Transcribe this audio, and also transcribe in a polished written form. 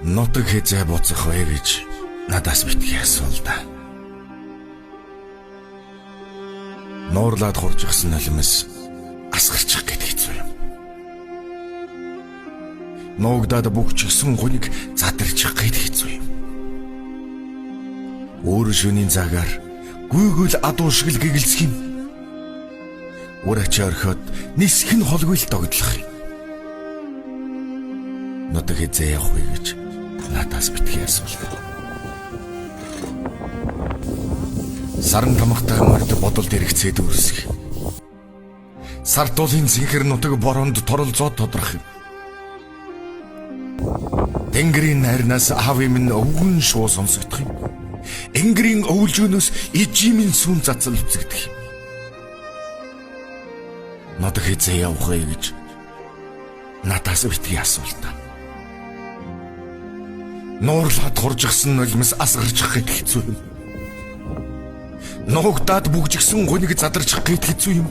Нутаг хэзээ буцах вэ гэж надаас битгий асуул да. Нуурлаад хуржихсан нулимс асгарчих гэд хэцүү юм. Нуугдаад бүгчихсэн гуниг задарчих гэд хэцүү юм. Өөр шөнийн цагаар гүйгэл адуу шиг л гэгэлцэх юм. Ур ачаа орхиод нисэх нь холгүй л догдлох юм. Нутаг хэзээ явах вэ гэж надаас битгий асуул. Саран тамхтай морд бодолд эргэцээд үрсэх. Сартуулын зинхэр нутаг бороонд торолзоод тодрох юм. Тэнгэрийн найрнаас аав минь өвгөн шуу сонсогдох юм. Энгэрийн өвлжөнөөс ижимийн сүн цацал үзэгдэх юм. Нутаг хэзээ явах вэ гэж надаас битгий асуул та. Нуурлаад хуржихсан нулимс асгарчих гэд хэцүү юм. Нуугдаад бүгжигсэн гуниг задарчих гэд хэцүү юм.